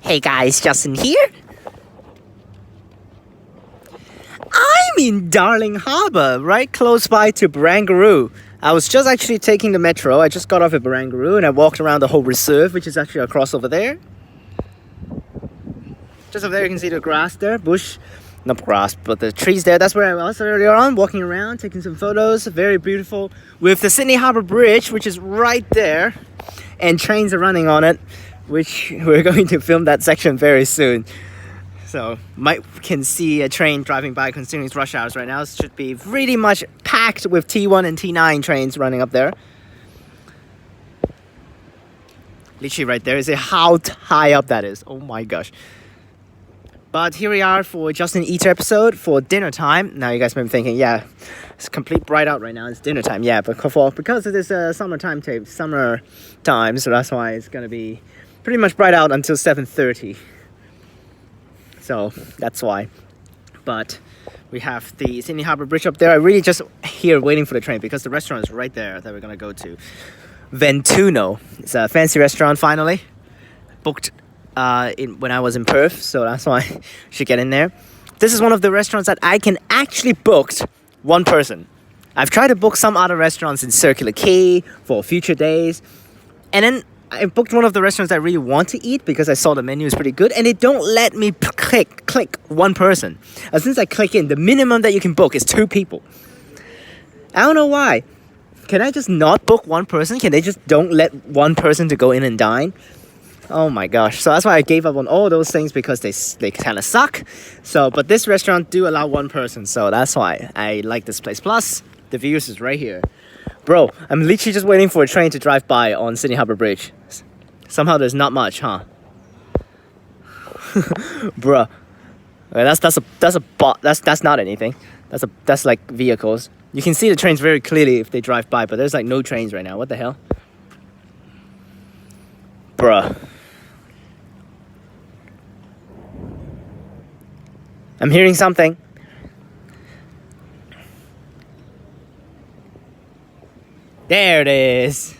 Hey guys, Justin here. I'm in Darling Harbour, right close by to Barangaroo. I was just actually taking the metro. I just got off at Barangaroo and I walked around the whole reserve, which is actually across over there. Just over there you can see the grass there, bush. Not grass, but the trees there. That's where I was earlier on, walking around, taking some photos. Very beautiful. With the Sydney Harbour Bridge, which is right there. And trains are running on it, which we're going to film that section very soon. So, can see a train driving by considering it's rush hours right now. It should be pretty much packed with T1 and T9 trains running up there. Literally right there. See how high up that is. Oh my gosh. But here we are for Justineater episode for dinner time. Now you guys may be thinking, yeah, it's complete bright out right now. It's dinner time. Yeah, but because it is summer time, so that's why it's going to be pretty much bright out until 7:30. So that's why. But we have the Sydney Harbour Bridge up there. I really just here waiting for the train because the restaurant is right there that we're going to go to. Ventuno. It's a fancy restaurant finally. Booked when I was in Perth, so that's why I should get in there. This is one of the restaurants that I can actually book one person. I've tried to book some other restaurants in Circular Quay for future days, and then I booked one of the restaurants that I really want to eat because I saw the menu is pretty good, and they don't let me click one person. As soon as I click in, the minimum that you can book is 2 people. I don't know why. Can I just not book one person? Can they just don't let one person to go in and dine? Oh my gosh. So that's why I gave up on all those things because they kind of suck. So, but this restaurant do allow one person. So that's why I like this place. Plus, the views is right here. Bro, I'm literally just waiting for a train to drive by on Sydney Harbour Bridge. Somehow there's not much, huh? Bruh. That's not anything. That's like vehicles. You can see the trains very clearly if they drive by, but there's like no trains right now. What the hell? Bruh. I'm hearing something. There it is.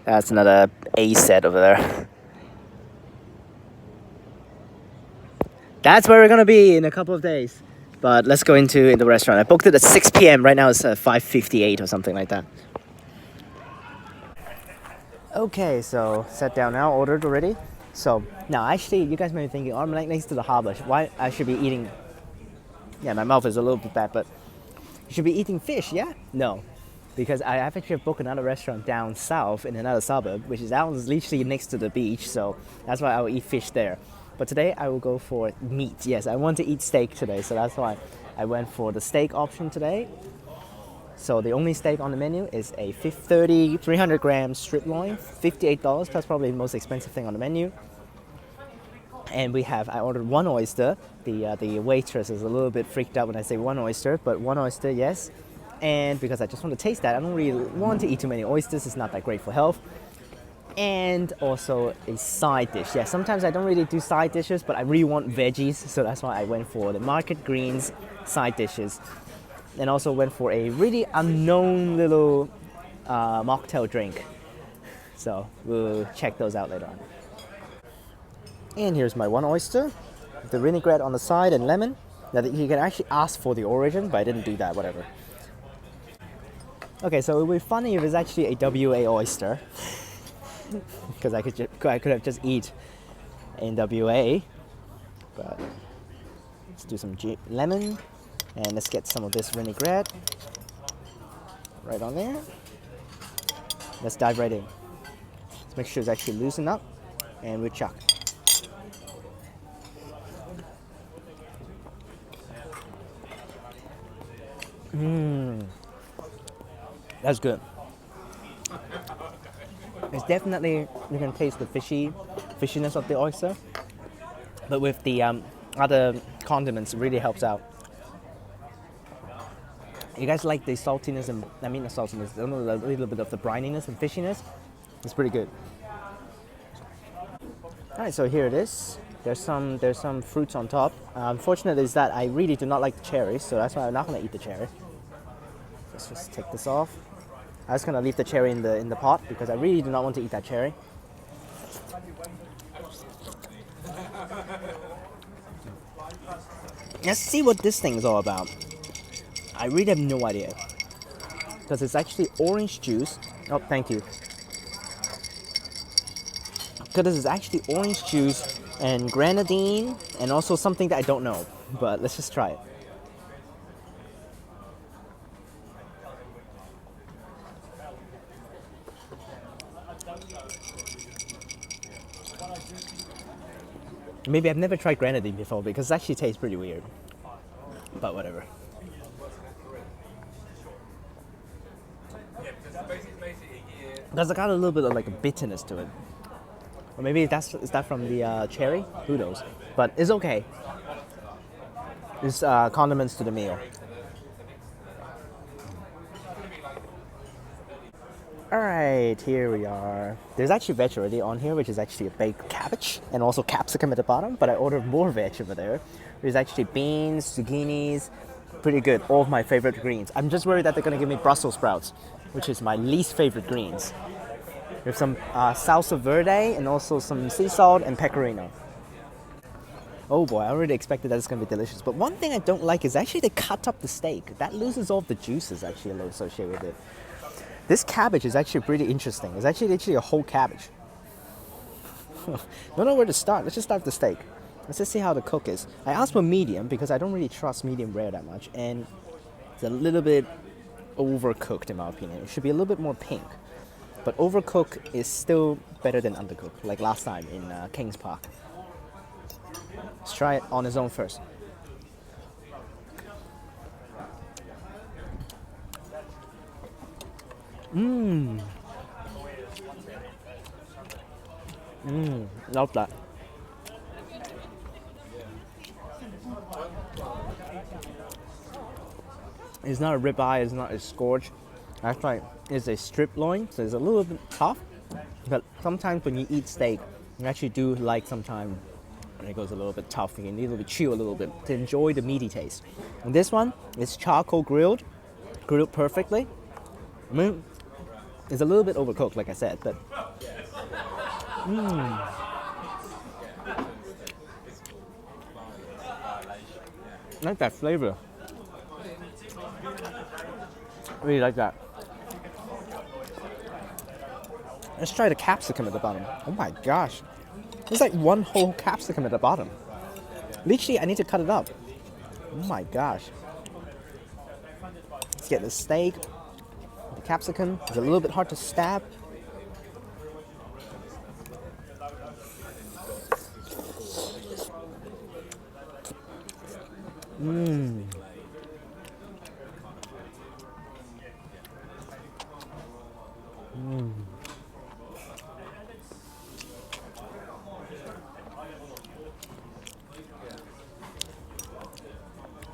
That's another A set over there. That's where we're gonna be in a couple of days. But let's go in the restaurant. I booked it at 6 p.m. Right now it's 5:58 or something like that. Okay, so sat down now, ordered already. So now actually you guys may be thinking, oh, I'm like next to the harbour. Why I should be eating? Yeah, my mouth is a little bit bad, but you should be eating fish, yeah? No, because I have actually booked another restaurant down south in another suburb, which is literally next to the beach. So that's why I will eat fish there. But today I will go for meat. Yes, I want to eat steak today, so that's why I went for the steak option today. So the only steak on the menu is a 300 gram Striploin, $58. That's probably the most expensive thing on the menu. And I ordered 1 oyster. The waitress is a little bit freaked out when I say 1 oyster, but 1 oyster, yes. And because I just want to taste that, I don't really want to eat too many oysters. It's not that great for health. And also a side dish. Yeah, sometimes I don't really do side dishes, but I really want veggies, so that's why I went for the market greens side dishes. And also went for a really unknown little mocktail drink. So we'll check those out later on. And here's my 1 oyster, the vinaigrette on the side and lemon. Now you can actually ask for the origin, but I didn't do that, whatever. Okay, so it would be funny if it's actually a WA oyster. Because I could have just eat in WA. But let's do some lemon. And let's get some of this vinaigrette right on there. Let's dive right in. Let's make sure it's actually loosened up. And we'll chuck. That's good. It's definitely, you can taste the fishiness of the oyster. But with the other condiments, it really helps out. You guys like the saltiness and, the saltiness, a little bit of the brininess and fishiness? It's pretty good. Alright, so here it is. There's some fruits on top. Unfortunately is that I really do not like the cherries, so that's why I'm not going to eat the cherry. Let's just take this off. I was gonna leave the cherry in the pot because I really do not want to eat that cherry. Let's see what this thing is all about. I really have no idea. Because it's actually orange juice. Oh, thank you. Because it's actually orange juice and grenadine and also something that I don't know. But let's just try it. Maybe I've never tried grenadine before because it actually tastes pretty weird. But whatever. Because it got a little bit of like a bitterness to it. Or maybe is that from the cherry? Who knows? But it's okay. It's condiments to the meal. Alright, here we are. There's actually veg already on here, which is actually a baked cabbage and also capsicum at the bottom, but I ordered more veg over there. There's actually beans, zucchinis, pretty good. All of my favorite greens. I'm just worried that they're going to give me Brussels sprouts, which is my least favorite greens. There's some Salsa Verde and also some sea salt and Pecorino. Oh boy, I already expected that it's going to be delicious. But one thing I don't like is actually they cut up the steak. That loses all of the juices actually a little associated with it. This cabbage is actually pretty interesting. It's actually a whole cabbage. Don't know where to start. Let's just start with the steak. Let's just see how the cook is. I asked for medium because I don't really trust medium rare that much. And it's a little bit overcooked in my opinion. It should be a little bit more pink. But overcooked is still better than undercooked, like last time in Kings Park. Let's try it on its own first. Love that. It's not a ribeye, it's not a scourge. Actually, it's a striploin, so it's a little bit tough. But sometimes when you eat steak, you actually do like sometimes when it goes a little bit tough, you need to chew a little bit to enjoy the meaty taste. And this one is charcoal grilled perfectly. I mean, it's a little bit overcooked, like I said, but I like that flavor. I really like that. Let's try the capsicum at the bottom. Oh my gosh. There's like one whole capsicum at the bottom. Literally, I need to cut it up. Oh my gosh. Let's get the steak. The capsicum is a little bit hard to stab.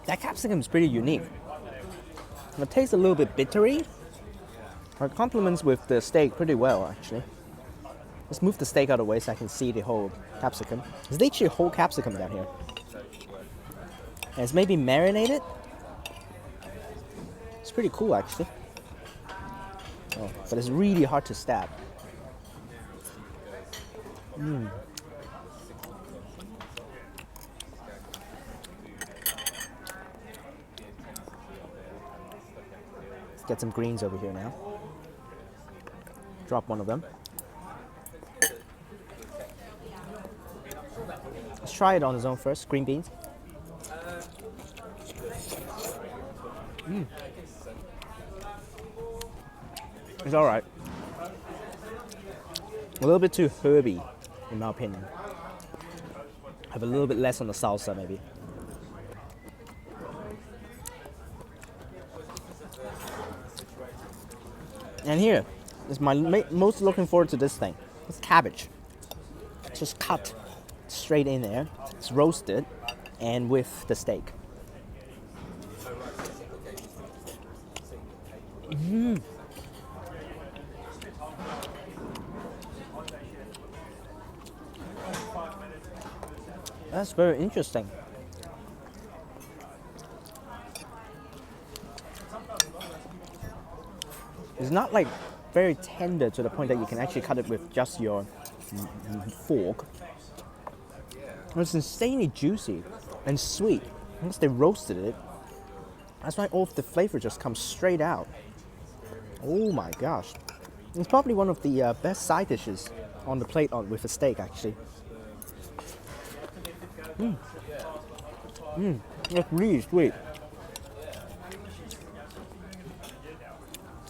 That capsicum is pretty unique. It tastes a little bit bittery. It complements with the steak pretty well, actually. Let's move the steak out of the way so I can see the whole capsicum. There's literally a whole capsicum down here. And it's maybe marinated. It's pretty cool, actually. Oh, but it's really hard to stab. Let's get some greens over here now. Drop one of them. Let's try it on its own first. Green beans. It's alright. A little bit too herby, in my opinion. Have a little bit less on the salsa, maybe. And here is my most looking forward to this thing. It's cabbage. It's just cut straight in there. It's roasted and with the steak. That's very interesting. It's not like very tender to the point that you can actually cut it with just your fork. It's insanely juicy and sweet. Once they roasted it, that's why all of the flavor just comes straight out. Oh my gosh. It's probably one of the best side dishes on the plate with a steak, actually. It's really sweet.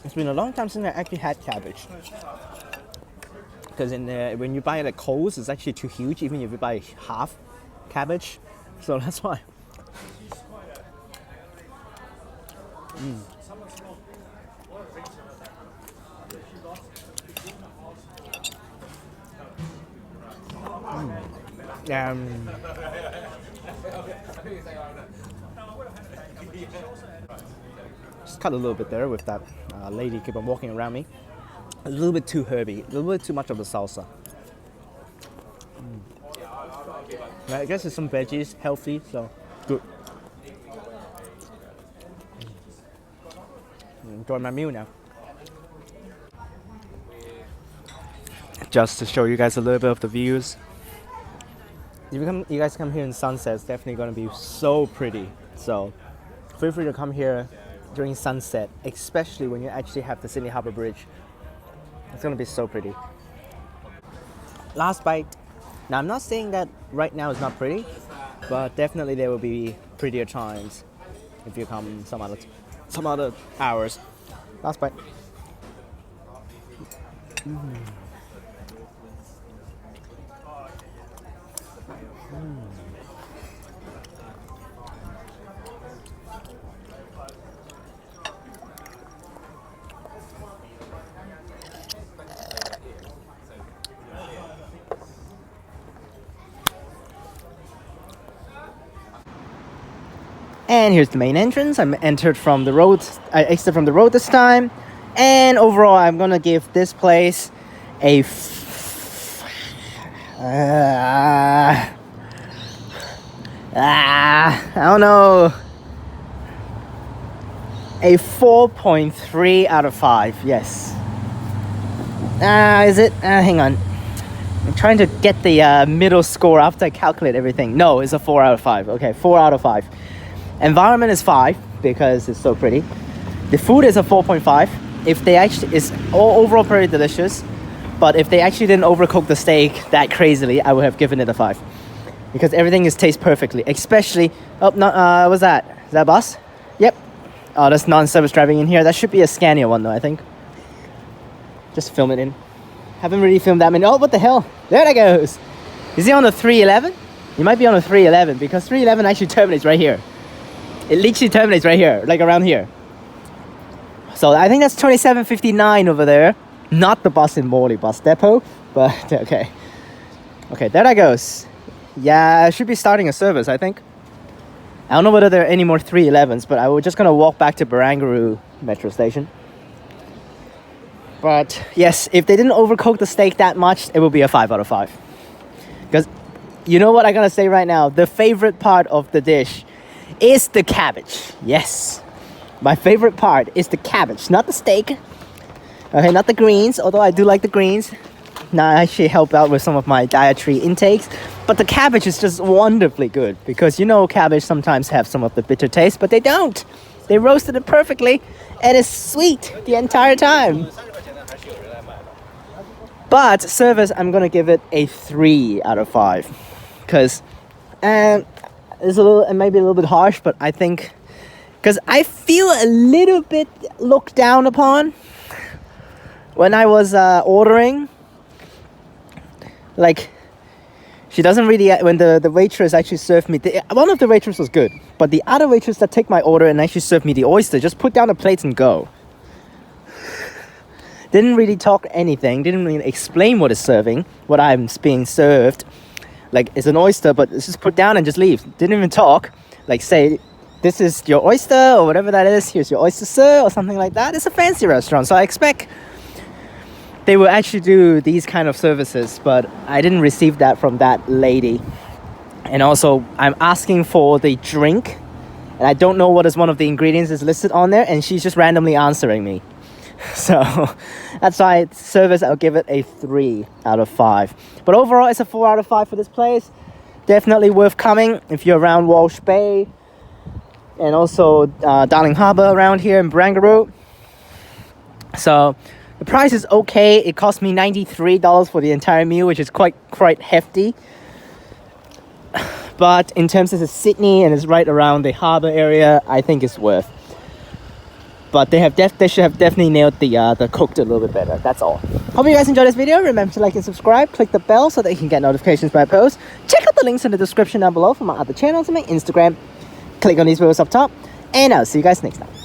It's been a long time since I actually had cabbage. Because when you buy it at Coles, it's actually too huge, even if you buy half cabbage. So that's why. Just cut a little bit there with that lady keep on walking around me. A little bit too herby, a little bit too much of the salsa. I guess it's some veggies, healthy, so good. Enjoy my meal now. Just to show you guys a little bit of the views. If you guys come here in sunset, it's definitely going to be so pretty. So feel free to come here during sunset, especially when you actually have the Sydney Harbour Bridge. It's going to be so pretty. Last bite. Now I'm not saying that right now is not pretty, but definitely there will be prettier times if you come some other hours. Last bite. And here's the main entrance. I'm entered from the road. I exited from the road this time. And overall, I'm gonna give this place a I don't know, a 4.3 out of 5. Yes. Is it? Hang on. I'm trying to get the middle score after I calculate everything. No, it's a 4 out of 5. Okay, 4 out of 5. Environment is 5 because it's so pretty. The food is a 4.5. If they actually is overall pretty delicious, but if they actually didn't overcook the steak that crazily, I would have given it a 5 because everything is tastes perfectly. Especially what's that? Is that a bus? Yep. Oh, that's non-service driving in here. That should be a Scania one though, I think. Just film it in. Haven't really filmed that many. Oh, what the hell? There it goes. Is he on the 311? He might be on the 311 because 311 actually terminates right here. It literally terminates right here, like around here. So I think that's 2759 over there. Not the bus in Morley bus depot, but okay. Okay, there that goes. Yeah, I should be starting a service, I think. I don't know whether there are any more 311s, but I was just gonna walk back to Barangaroo metro station. But yes, if they didn't overcook the steak that much, it will be a 5 out of 5. Because you know what I'm gonna say right now? The favorite part of the dish is the cabbage. Yes. My favorite part is the cabbage, not the steak. Okay, not the greens, although I do like the greens. Now I actually help out with some of my dietary intakes. But the cabbage is just wonderfully good because you know cabbage sometimes have some of the bitter taste, but they don't. They roasted it perfectly and it's sweet the entire time. But service, I'm gonna give it a 3 out of 5 because it's a little, maybe a little bit harsh, but I think because I feel a little bit looked down upon when I was ordering. Like, she doesn't really, when the waitress actually served me, one of the waitresses was good, but the other waitress that take my order and actually served me the oyster just put down the plates and go. Didn't really talk anything, didn't really explain what is serving, what I'm being served. Like, it's an oyster, but it's just put down and just leave. Didn't even talk. Like, say, this is your oyster, or whatever that is. Here's your oyster, sir, or something like that. It's a fancy restaurant, so I expect they will actually do these kind of services, but I didn't receive that from that lady. And also, I'm asking for the drink, and I don't know what is one of the ingredients is listed on there, and she's just randomly answering me. So that's why service, I'll give it a 3 out of 5. But overall, it's a 4 out of 5 for this place. Definitely worth coming if you're around Walsh Bay and also Darling Harbour around here in Barangaroo. So the price is okay. It cost me $93 for the entire meal, which is quite hefty. But in terms of Sydney and it's right around the harbour area, I think it's worth. But they should have definitely nailed the cooked a little bit better. That's all. Hope you guys enjoyed this video. Remember to like and subscribe. Click the bell so that you can get notifications when I post. Check out the links in the description down below for my other channels and my Instagram. Click on these videos up top. And I'll see you guys next time.